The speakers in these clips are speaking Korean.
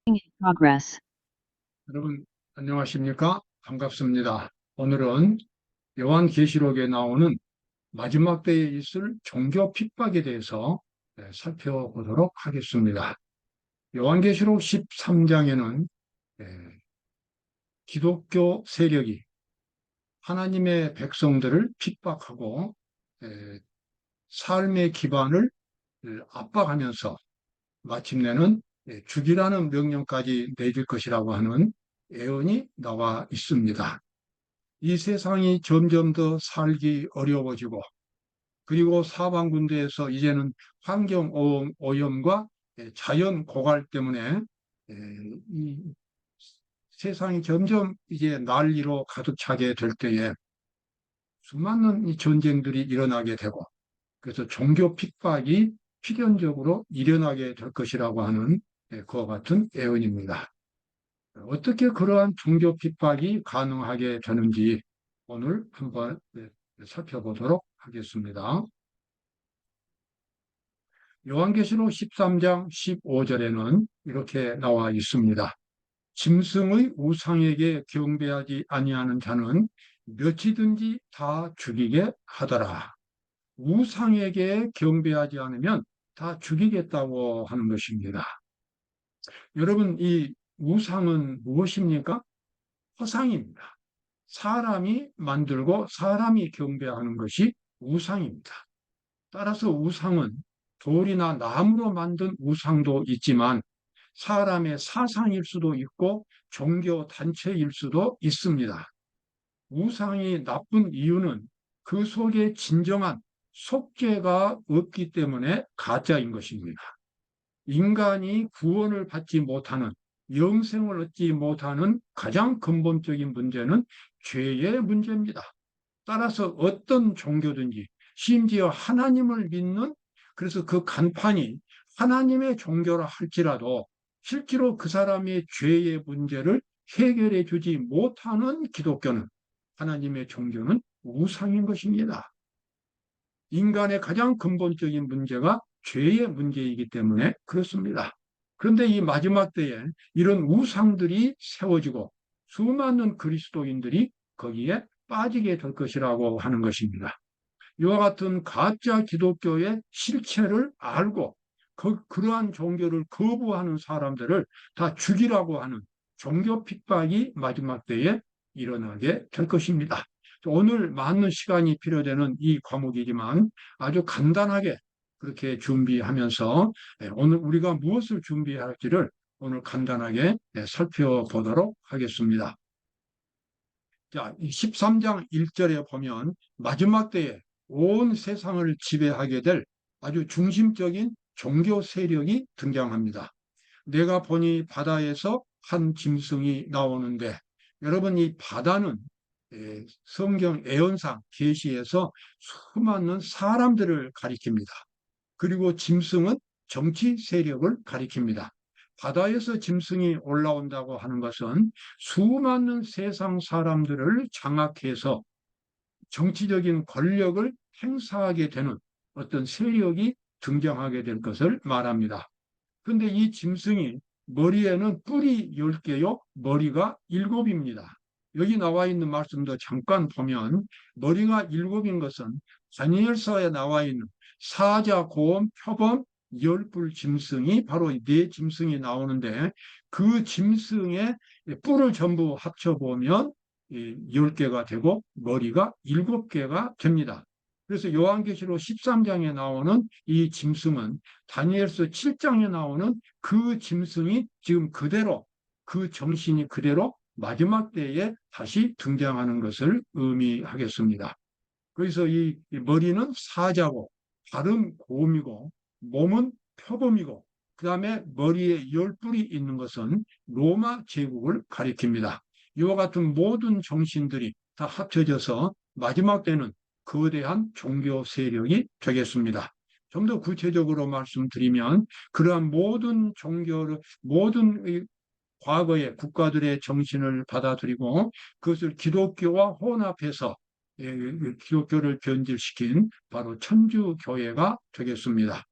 in progress. 여러분, 안녕하십니까? 반갑습니다. 오늘은 요한계시록에 나오는 마지막 때에 있을 종교 핍박에 대해서 살펴보도록 하겠습니다. 요한계시록 13장에는 기독교 세력이 하나님의 백성들을 핍박하고 삶의 기반을 압박하면서 마침내는 죽이라는 명령까지 내릴 것이라고 하는 예언이 나와 있습니다. 이 세상이 점점 더 살기 어려워지고, 그리고 사방군대에서 이제는 환경 오염과 자연 고갈 때문에 이 세상이 점점 이제 난리로 가득 차게 될 때에 수많은 이 전쟁들이 일어나게 되고, 그래서 종교 핍박이 필연적으로 일어나게 될 것이라고 하는 그와 같은 예언입니다. 어떻게 그러한 종교 핍박이 가능하게 되는지 오늘 한번 살펴보도록 하겠습니다. 요한계시록 13장 15절에는 이렇게 나와 있습니다. 짐승의 우상에게 경배하지 아니하는 자는 몇이든지 다 죽이게 하더라. 우상에게 경배하지 않으면 다 죽이겠다고 하는 것입니다. 여러분, 이 우상은 무엇입니까? 허상입니다. 사람이 만들고 사람이 경배하는 것이 우상입니다. 따라서 우상은 돌이나 나무로 만든 우상도 있지만 사람의 사상일 수도 있고 종교 단체일 수도 있습니다. 우상이 나쁜 이유는 그 속에 진정한 속죄가 없기 때문에 가짜인 것입니다. 인간이 구원을 받지 못하는, 영생을 얻지 못하는 가장 근본적인 문제는 죄의 문제입니다. 따라서 어떤 종교든지, 심지어 하나님을 믿는, 그래서 그 간판이 하나님의 종교라 할지라도 실제로 그 사람의 죄의 문제를 해결해 주지 못하는 기독교는, 하나님의 종교는 우상인 것입니다. 인간의 가장 근본적인 문제가 죄의 문제이기 때문에 그렇습니다. 그런데 이 마지막 때에 이런 우상들이 세워지고 수많은 그리스도인들이 거기에 빠지게 될 것이라고 하는 것입니다. 이와 같은 가짜 기독교의 실체를 알고 그러한 종교를 거부하는 사람들을 다 죽이라고 하는 종교 핍박이 마지막 때에 일어나게 될 것입니다. 오늘 많은 시간이 필요되는 이 과목이지만 아주 간단하게 그렇게 준비하면서 오늘 우리가 무엇을 준비할지를 오늘 간단하게 살펴보도록 하겠습니다. 자, 13장 1절에 보면 마지막 때에 온 세상을 지배하게 될 아주 중심적인 종교 세력이 등장합니다. 내가 보니 바다에서 한 짐승이 나오는데, 여러분, 이 바다는 성경 애언상 계시에서 수많은 사람들을 가리킵니다. 그리고 짐승은 정치 세력을 가리킵니다. 바다에서 짐승이 올라온다고 하는 것은 수많은 세상 사람들을 장악해서 정치적인 권력을 행사하게 되는 어떤 세력이 등장하게 될 것을 말합니다. 그런데 이 짐승이 머리에는 뿔이 10개요, 머리가 7입니다. 여기 나와 있는 말씀도 잠깐 보면 머리가 7인 것은 다니엘서에 나와 있는 사자, 고음, 표범, 열뿔 짐승이 바로 네 짐승이 나오는데, 그 짐승의 뿔을 전부 합쳐보면 10개가 되고 머리가 7개가 됩니다. 그래서 요한계시록 13장에 나오는 이 짐승은 다니엘서 7장에 나오는 그 짐승이 지금 그대로, 그 정신이 그대로 마지막 때에 다시 등장하는 것을 의미하겠습니다. 그래서 이 머리는 사자고, 발은 곰이고, 몸은 표범이고, 그 다음에 머리에 10뿔이 있는 것은 로마 제국을 가리킵니다. 이와 같은 모든 정신들이 다 합쳐져서 마지막 때는 거대한 종교 세력이 되겠습니다. 좀 더 구체적으로 말씀드리면 그러한 모든 종교를, 모든 과거의 국가들의 정신을 받아들이고 그것을 기독교와 혼합해서 기독교를 변질시킨 바로 천주교회가 되겠습니다.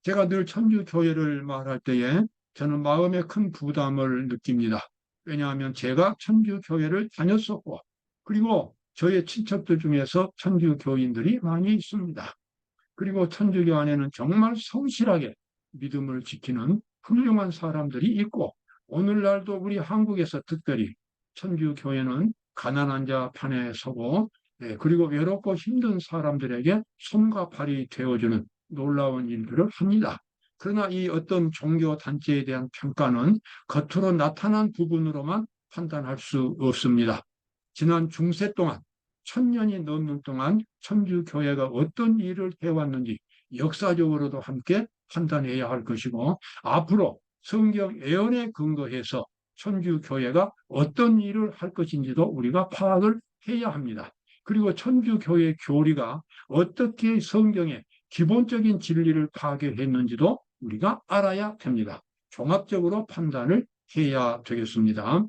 제가 늘 천주교회를 말할 때에 저는 마음에 큰 부담을 느낍니다. 왜냐하면 제가 천주교회를 다녔었고, 그리고 저의 친척들 중에서 천주교인들이 많이 있습니다. 그리고 천주교 안에는 정말 성실하게 믿음을 지키는 훌륭한 사람들이 있고, 오늘날도 우리 한국에서 특별히 천주교회는 가난한 자 편에 서고, 그리고 외롭고 힘든 사람들에게 손과 발이 되어주는 놀라운 일들을 합니다. 그러나 이 어떤 종교 단체에 대한 평가는 겉으로 나타난 부분으로만 판단할 수 없습니다. 지난 중세 동안 1000년이 넘는 동안 천주교회가 어떤 일을 해왔는지 역사적으로도 함께 판단해야 할 것이고, 앞으로 성경 예언에 근거해서 천주교회가 어떤 일을 할 것인지도 우리가 파악을 해야 합니다. 그리고 천주교회 교리가 어떻게 성경의 기본적인 진리를 파괴했는지도 우리가 알아야 됩니다. 종합적으로 판단을 해야 되겠습니다.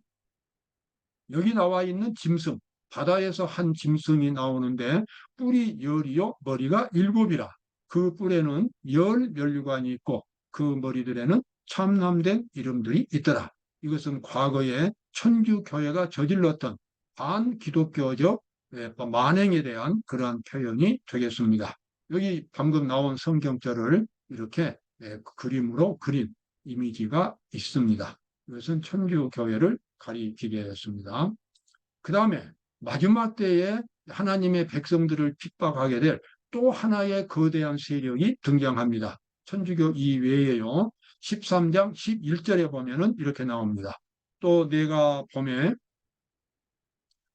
여기 나와 있는 짐승, 바다에서 한 짐승이 나오는데 뿔이 열이요 머리가 일곱이라. 그 뿔에는 열 면류관이 있고 그 머리들에는 참남된 이름들이 있더라. 이것은 과거에 천주교회가 저질렀던 반기독교적 만행에 대한 그러한 표현이 되겠습니다. 여기 방금 나온 성경절을 이렇게 그림으로 그린 이미지가 있습니다. 이것은 천주교회를 가리키게 했습니다. 그 다음에 마지막 때에 하나님의 백성들을 핍박하게 될 또 하나의 거대한 세력이 등장합니다. 천주교 이외에요. 13장 11절에 보면은 이렇게 나옵니다. 또 내가 봄에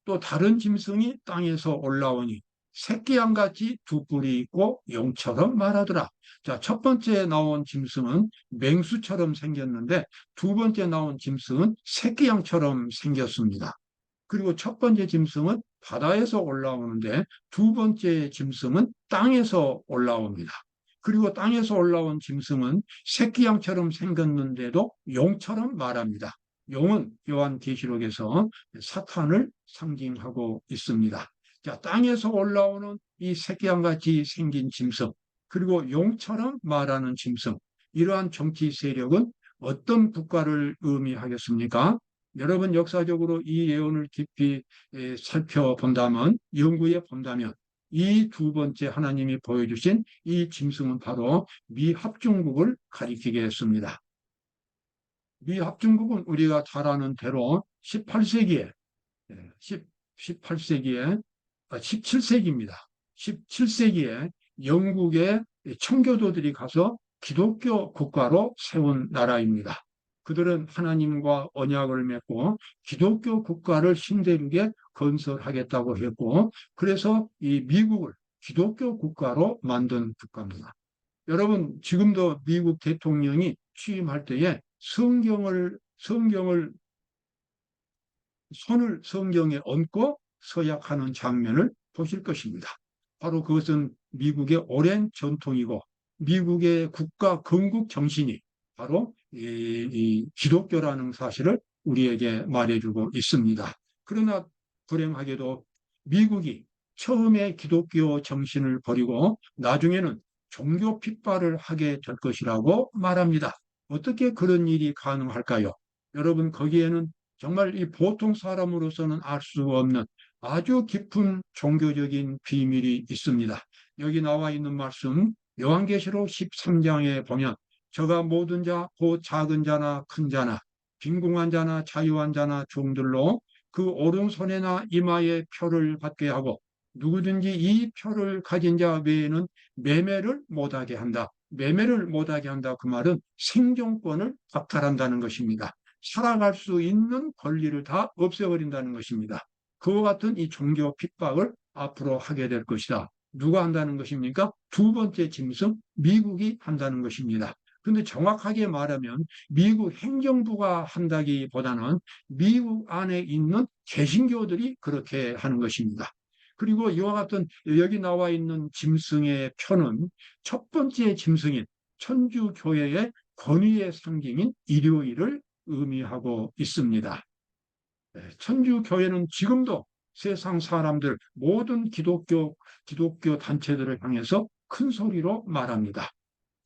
또 다른 짐승이 땅에서 올라오니 새끼양같이 두 뿔이 있고 용처럼 말하더라. 자, 첫 번째 나온 짐승은 맹수처럼 생겼는데 두 번째 나온 짐승은 새끼양처럼 생겼습니다. 그리고 첫 번째 짐승은 바다에서 올라오는데 두 번째 짐승은 땅에서 올라옵니다. 그리고 땅에서 올라온 짐승은 새끼양처럼 생겼는데도 용처럼 말합니다. 용은 요한계시록에서 사탄을 상징하고 있습니다. 자, 땅에서 올라오는 이 새끼양같이 생긴 짐승, 그리고 용처럼 말하는 짐승, 이러한 정치 세력은 어떤 국가를 의미하겠습니까? 여러분 역사적으로 이 예언을 깊이 살펴본다면, 연구해 본다면 이 두 번째 하나님이 보여주신 이 짐승은 바로 미합중국을 가리키게 했습니다. 미합중국은 우리가 잘 아는 대로 18세기에 18세기에 17세기입니다. 17세기에 영국의 청교도들이 가서 기독교 국가로 세운 나라입니다. 그들은 하나님과 언약을 맺고 기독교 국가를 신대륙에 건설하겠다고 했고, 그래서 이 미국을 기독교 국가로 만든 국가입니다. 여러분, 지금도 미국 대통령이 취임할 때에 성경을 손을 성경에 얹고 서약하는 장면을 보실 것입니다. 바로 그것은 미국의 오랜 전통이고 미국의 국가 건국 정신이 바로 이 기독교라는 사실을 우리에게 말해주고 있습니다. 그러나 불행하게도 미국이 처음에 기독교 정신을 버리고 나중에는 종교 핍박을 하게 될 것이라고 말합니다. 어떻게 그런 일이 가능할까요? 여러분, 거기에는 정말 이 보통 사람으로서는 알 수 없는 아주 깊은 종교적인 비밀이 있습니다. 여기 나와 있는 말씀 요한계시록 13장에 보면 저가 모든 자, 곧 작은 자나 큰 자나 빈궁한 자나 자유한 자나 종들로 그 오른손에나 이마에 표를 받게 하고 누구든지 이 표를 가진 자 외에는 매매를 못하게 한다. 매매를 못하게 한다. 그 말은 생존권을 박탈한다는 것입니다. 살아갈 수 있는 권리를 다 없애버린다는 것입니다. 그와 같은 이 종교 핍박을 앞으로 하게 될 것이다. 누가 한다는 것입니까? 두 번째 짐승, 미국이 한다는 것입니다. 근데 정확하게 말하면 미국 행정부가 한다기보다는 미국 안에 있는 개신교들이 그렇게 하는 것입니다. 그리고 이와 같은 여기 나와 있는 짐승의 표는 첫 번째 짐승인 천주교회의 권위의 상징인 일요일을 의미하고 있습니다. 천주교회는 지금도 세상 사람들, 모든 기독교 단체들을 향해서 큰 소리로 말합니다.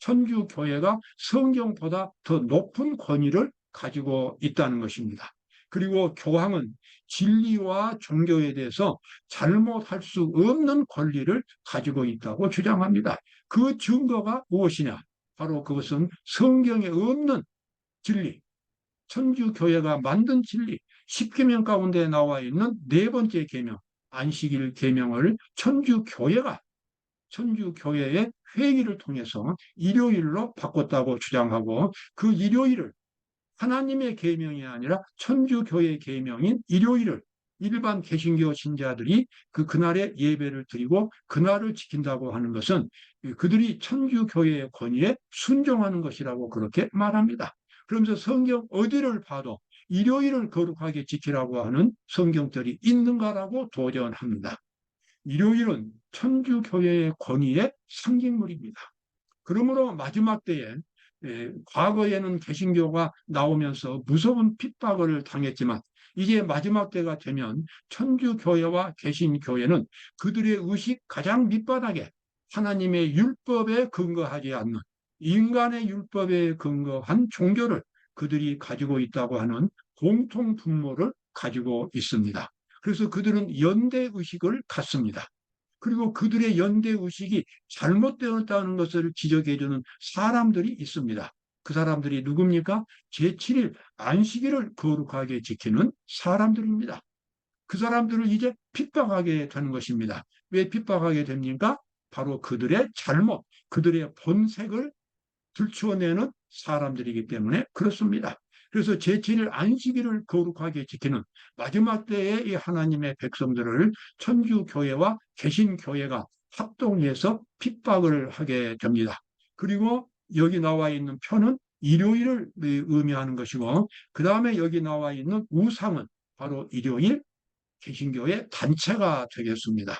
천주교회가 성경보다 더 높은 권위를 가지고 있다는 것입니다. 그리고 교황은 진리와 종교에 대해서 잘못할 수 없는 권리를 가지고 있다고 주장합니다. 그 증거가 무엇이냐? 바로 그것은 성경에 없는 진리, 천주교회가 만든 진리, 십계명 가운데 나와 있는 네 번째 계명, 안식일 계명을 천주교회의 회의를 통해서 일요일로 바꿨다고 주장하고, 그 일요일을 하나님의 계명이 아니라 천주교의 계명인 일요일을 일반 개신교 신자들이 그날에 예배를 드리고 그날을 지킨다고 하는 것은 그들이 천주교회의 권위에 순종하는 것이라고 그렇게 말합니다. 그러면서 성경 어디를 봐도 일요일을 거룩하게 지키라고 하는 성경들이 있는가라고 도전합니다. 일요일은 천주교회의 권위의 상징물입니다. 그러므로 마지막 때에, 과거에는 개신교가 나오면서 무서운 핍박을 당했지만 이제 마지막 때가 되면 천주교회와 개신교회는 그들의 의식 가장 밑바닥에 하나님의 율법에 근거하지 않는 인간의 율법에 근거한 종교를 그들이 가지고 있다고 하는 공통 분모를 가지고 있습니다. 그래서 그들은 연대 의식을 갖습니다. 그리고 그들의 연대 의식이 잘못되었다는 것을 지적해주는 사람들이 있습니다. 그 사람들이 누굽니까? 제7일 안식일을 거룩하게 지키는 사람들입니다. 그 사람들을 이제 핍박하게 되는 것입니다. 왜 핍박하게 됩니까? 바로 그들의 잘못, 그들의 본색을 들추어내는 사람들이기 때문에 그렇습니다. 그래서 제7일 안식일을 거룩하게 지키는 마지막 때의 이 하나님의 백성들을 천주교회와 개신교회가 합동해서 핍박을 하게 됩니다. 그리고 여기 나와 있는 표는 일요일을 의미하는 것이고, 그 다음에 여기 나와 있는 우상은 바로 일요일 개신교의 단체가 되겠습니다.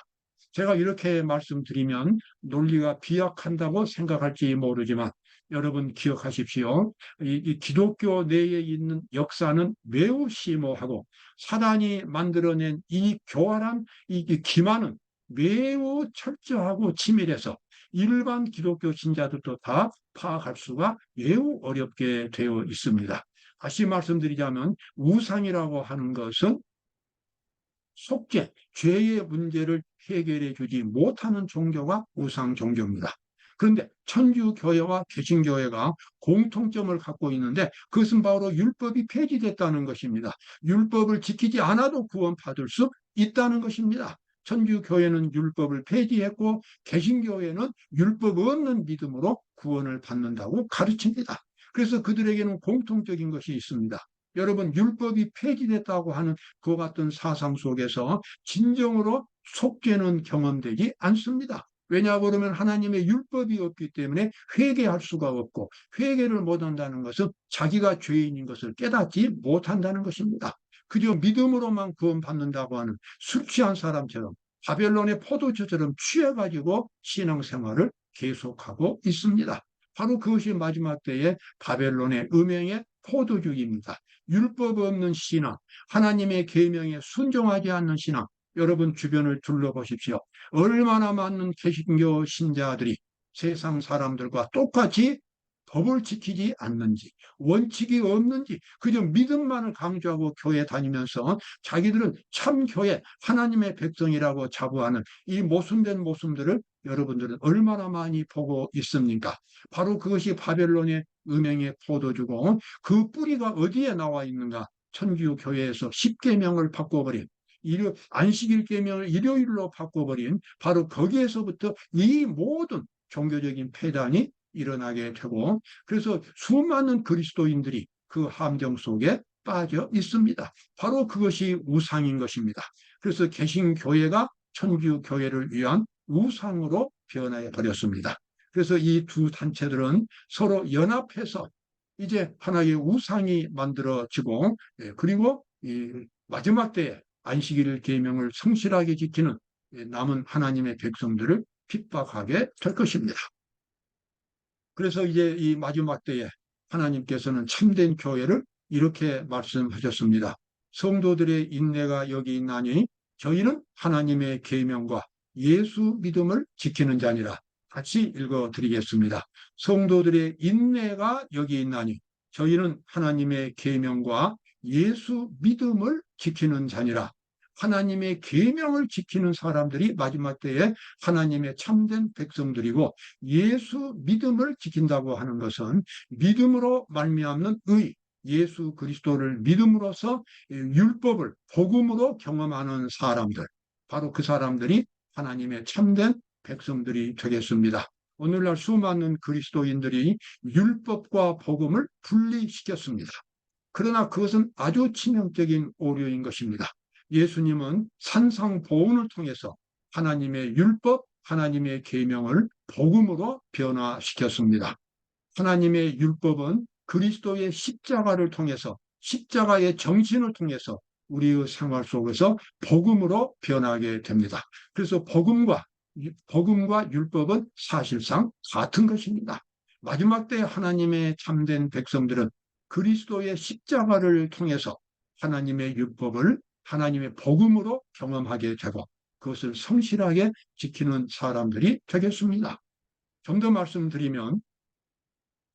제가 이렇게 말씀드리면 논리가 비약한다고 생각할지 모르지만 여러분 기억하십시오. 이 기독교 내에 있는 역사는 매우 심오하고 사단이 만들어낸 이 교활한 이 기만은 매우 철저하고 치밀해서 일반 기독교 신자들도 다 파악할 수가 매우 어렵게 되어 있습니다. 다시 말씀드리자면 우상이라고 하는 것은 속죄, 죄의 문제를 해결해 주지 못하는 종교가 우상 종교입니다. 그런데 천주교회와 개신교회가 공통점을 갖고 있는데 그것은 바로 율법이 폐지됐다는 것입니다. 율법을 지키지 않아도 구원받을 수 있다는 것입니다. 천주교회는 율법을 폐지했고 개신교회는 율법 없는 믿음으로 구원을 받는다고 가르칩니다. 그래서 그들에게는 공통적인 것이 있습니다. 여러분, 율법이 폐지됐다고 하는 그 같은 사상 속에서 진정으로 속죄는 경험되지 않습니다. 왜냐 그러면 하나님의 율법이 없기 때문에 회개할 수가 없고, 회개를 못한다는 것은 자기가 죄인인 것을 깨닫지 못한다는 것입니다. 그저 믿음으로만 구원받는다고 하는 술 취한 사람처럼 바벨론의 포도주처럼 취해가지고 신앙생활을 계속하고 있습니다. 바로 그것이 마지막 때의 바벨론의 음행의 포도주입니다. 율법 없는 신앙, 하나님의 계명에 순종하지 않는 신앙, 여러분 주변을 둘러보십시오. 얼마나 많은 개신교 신자들이 세상 사람들과 똑같이 법을 지키지 않는지, 원칙이 없는지, 그저 믿음만을 강조하고 교회 다니면서 자기들은 참 교회, 하나님의 백성이라고 자부하는 이 모순된 모습들을 여러분들은 얼마나 많이 보고 있습니까? 바로 그것이 바벨론의 음행의 포도주고, 그 뿌리가 어디에 나와 있는가? 천주교회에서 십계명을 바꿔버린, 안식일 계명을 일요일로 바꿔버린 바로 거기에서부터 이 모든 종교적인 폐단이 일어나게 되고, 그래서 수많은 그리스도인들이 그 함정 속에 빠져 있습니다. 바로 그것이 우상인 것입니다. 그래서 개신교회가 천주교회를 위한 우상으로 변해 버렸습니다. 그래서 이 두 단체들은 서로 연합해서 이제 하나의 우상이 만들어지고, 그리고 이 마지막 때에 안식일 계명을 성실하게 지키는 남은 하나님의 백성들을 핍박하게 될 것입니다. 그래서 이제 이 마지막 때에 하나님께서는 참된 교회를 이렇게 말씀하셨습니다. 성도들의 인내가 여기 있나니 저희는 하나님의 계명과 예수 믿음을 지키는 자니라. 같이 읽어드리겠습니다. 성도들의 인내가 여기 있나니 저희는 하나님의 계명과 예수 믿음을 지키는 자니라. 하나님의 계명을 지키는 사람들이 마지막 때에 하나님의 참된 백성들이고, 예수 믿음을 지킨다고 하는 것은 믿음으로 말미암는 의, 예수 그리스도를 믿음으로써 율법을 복음으로 경험하는 사람들, 바로 그 사람들이 하나님의 참된 백성들이 되겠습니다. 오늘날 수많은 그리스도인들이 율법과 복음을 분리시켰습니다. 그러나 그것은 아주 치명적인 오류인 것입니다. 예수님은 산상보훈을 통해서 하나님의 율법, 하나님의 계명을 복음으로 변화시켰습니다. 하나님의 율법은 그리스도의 십자가를 통해서, 십자가의 정신을 통해서 우리의 생활 속에서 복음으로 변하게 됩니다. 그래서 복음과 율법은 사실상 같은 것입니다. 마지막 때 하나님의 참된 백성들은 그리스도의 십자가를 통해서 하나님의 율법을 하나님의 복음으로 경험하게 되고, 그것을 성실하게 지키는 사람들이 되겠습니다. 좀 더 말씀드리면,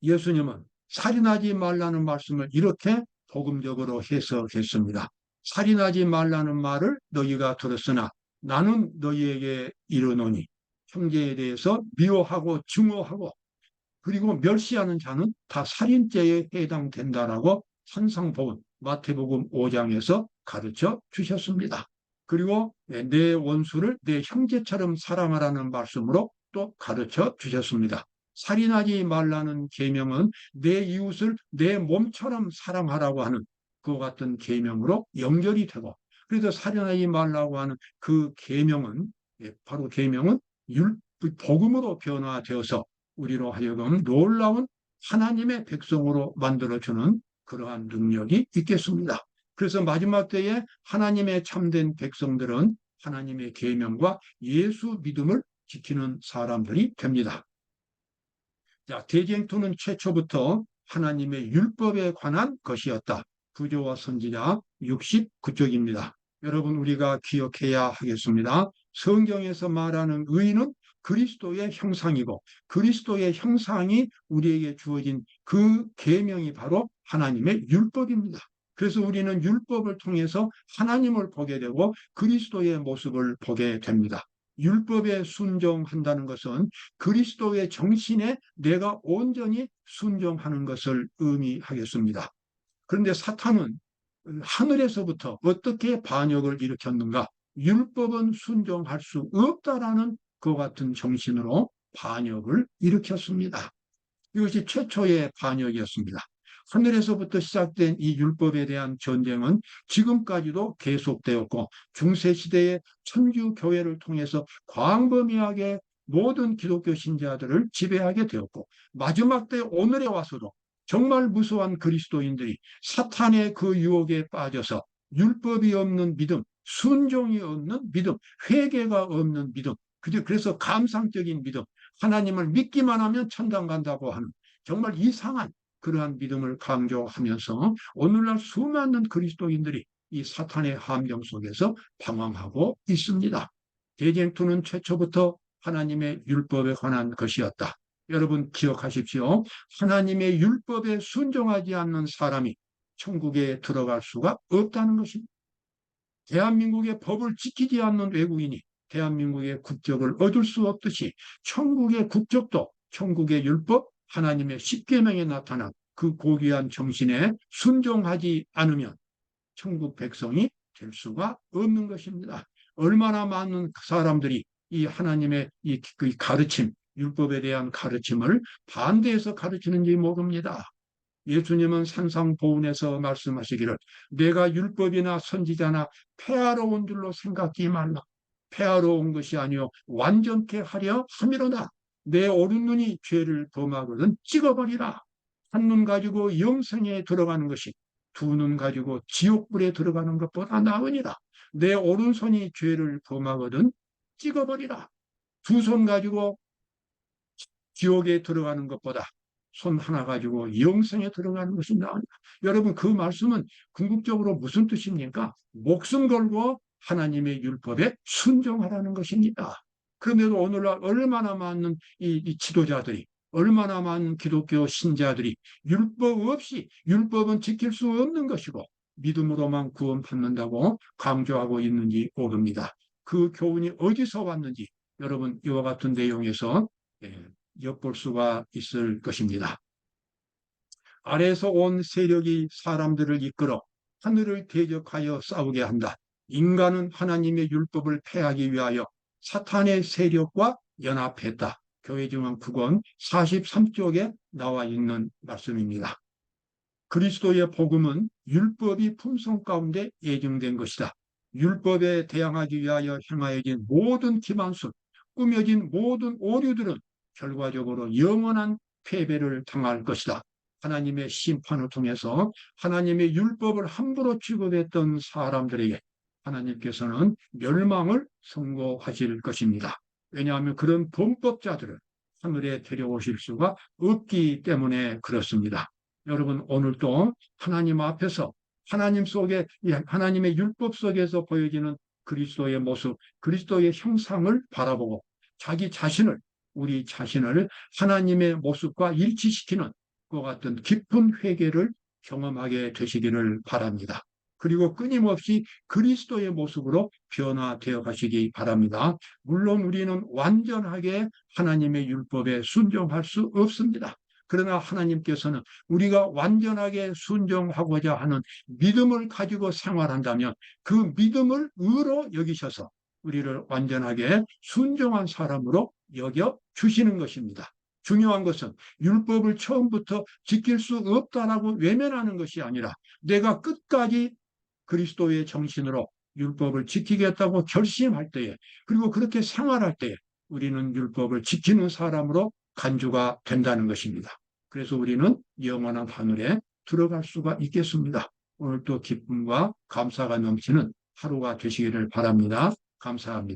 예수님은 살인하지 말라는 말씀을 이렇게 복음적으로 해석했습니다. 살인하지 말라는 말을 너희가 들었으나 나는 너희에게 이르노니, 형제에 대해서 미워하고 증오하고 그리고 멸시하는 자는 다 살인죄에 해당된다라고 산상보훈 마태복음 5장에서 가르쳐 주셨습니다. 그리고 내 원수를 내 형제처럼 사랑하라는 말씀으로 또 가르쳐 주셨습니다. 살인하지 말라는 계명은 내 이웃을 내 몸처럼 사랑하라고 하는 그와 같은 계명으로 연결이 되고, 그래서 살인하지 말라고 하는 그 계명은, 바로 계명은 복음으로 변화되어서 우리로 하여금 놀라운 하나님의 백성으로 만들어주는 그러한 능력이 있겠습니다. 그래서 마지막 때에 하나님의 참된 백성들은 하나님의 계명과 예수 믿음을 지키는 사람들이 됩니다. 자, 대쟁투는 최초부터 하나님의 율법에 관한 것이었다. 구조와 선지자 69쪽입니다. 여러분, 우리가 기억해야 하겠습니다. 성경에서 말하는 의인은 그리스도의 형상이고, 그리스도의 형상이 우리에게 주어진 그 계명이 바로 하나님의 율법입니다. 그래서 우리는 율법을 통해서 하나님을 보게 되고 그리스도의 모습을 보게 됩니다. 율법에 순종한다는 것은 그리스도의 정신에 내가 온전히 순종하는 것을 의미하겠습니다. 그런데 사탄은 하늘에서부터 어떻게 반역을 일으켰는가? 율법은 순종할 수 없다라는 그 같은 정신으로 반역을 일으켰습니다. 이것이 최초의 반역이었습니다. 하늘에서부터 시작된 이 율법에 대한 전쟁은 지금까지도 계속되었고, 중세시대의 천주교회를 통해서 광범위하게 모든 기독교 신자들을 지배하게 되었고, 마지막 때 오늘에 와서도 정말 무수한 그리스도인들이 사탄의 그 유혹에 빠져서 율법이 없는 믿음, 순종이 없는 믿음, 회개가 없는 믿음, 그래서 감상적인 믿음, 하나님을 믿기만 하면 천당 간다고 하는 정말 이상한 그러한 믿음을 강조하면서 오늘날 수많은 그리스도인들이 이 사탄의 함정 속에서 방황하고 있습니다. 대쟁투는 최초부터 하나님의 율법에 관한 것이었다. 여러분 기억하십시오. 하나님의 율법에 순종하지 않는 사람이 천국에 들어갈 수가 없다는 것입니다. 대한민국의 법을 지키지 않는 외국인이 대한민국의 국적을 얻을 수 없듯이 천국의 국적도 천국의 율법, 하나님의 십계명에 나타난 그 고귀한 정신에 순종하지 않으면 천국 백성이 될 수가 없는 것입니다. 얼마나 많은 사람들이 이 하나님의 이 가르침, 율법에 대한 가르침을 반대해서 가르치는지 모릅니다. 예수님은 산상보훈에서 말씀하시기를 내가 율법이나 선지자나 폐하러 온 줄로 생각지 말라. 폐하러 온 것이 아니요 완전케 하려 함이로다. 내 오른 눈이 죄를 범하거든 찍어버리라. 한 눈 가지고 영생에 들어가는 것이 두 눈 가지고 지옥불에 들어가는 것보다 나으니라. 내 오른손이 죄를 범하거든 찍어버리라. 두 손 가지고 지옥에 들어가는 것보다 손 하나 가지고 영생에 들어가는 것이 나으니라. 여러분 그 말씀은 궁극적으로 무슨 뜻입니까? 목숨 걸고 하나님의 율법에 순종하라는 것입니다. 그럼에도 오늘날 얼마나 많은 이 지도자들이, 얼마나 많은 기독교 신자들이 율법 없이, 율법은 지킬 수 없는 것이고 믿음으로만 구원받는다고 강조하고 있는지 모릅니다. 그 교훈이 어디서 왔는지 여러분 이와 같은 내용에서 엿볼 수가 있을 것입니다. 아래에서 온 세력이 사람들을 이끌어 하늘을 대적하여 싸우게 한다. 인간은 하나님의 율법을 폐하기 위하여 사탄의 세력과 연합했다. 교회증언 9권 43쪽에 나와 있는 말씀입니다. 그리스도의 복음은 율법이 품성 가운데 예정된 것이다. 율법에 대항하기 위하여 행하여진 모든 기만술, 꾸며진 모든 오류들은 결과적으로 영원한 패배를 당할 것이다. 하나님의 심판을 통해서 하나님의 율법을 함부로 취급했던 사람들에게 하나님께서는 멸망을 선고하실 것입니다. 왜냐하면 그런 범법자들을 하늘에 데려오실 수가 없기 때문에 그렇습니다. 여러분 오늘도 하나님 앞에서 하나님 속에 하나님의 율법 속에서 보여지는 그리스도의 모습, 그리스도의 형상을 바라보고 자기 자신을 우리 자신을 하나님의 모습과 일치시키는 것 같은 깊은 회개를 경험하게 되시기를 바랍니다. 그리고 끊임없이 그리스도의 모습으로 변화되어 가시기 바랍니다. 물론 우리는 완전하게 하나님의 율법에 순종할 수 없습니다. 그러나 하나님께서는 우리가 완전하게 순종하고자 하는 믿음을 가지고 생활한다면 그 믿음을 의로 여기셔서 우리를 완전하게 순종한 사람으로 여겨 주시는 것입니다. 중요한 것은 율법을 처음부터 지킬 수 없다라고 외면하는 것이 아니라 내가 끝까지 그리스도의 정신으로 율법을 지키겠다고 결심할 때에 그리고 그렇게 생활할 때에 우리는 율법을 지키는 사람으로 간주가 된다는 것입니다. 그래서 우리는 영원한 하늘에 들어갈 수가 있겠습니다. 오늘도 기쁨과 감사가 넘치는 하루가 되시기를 바랍니다. 감사합니다.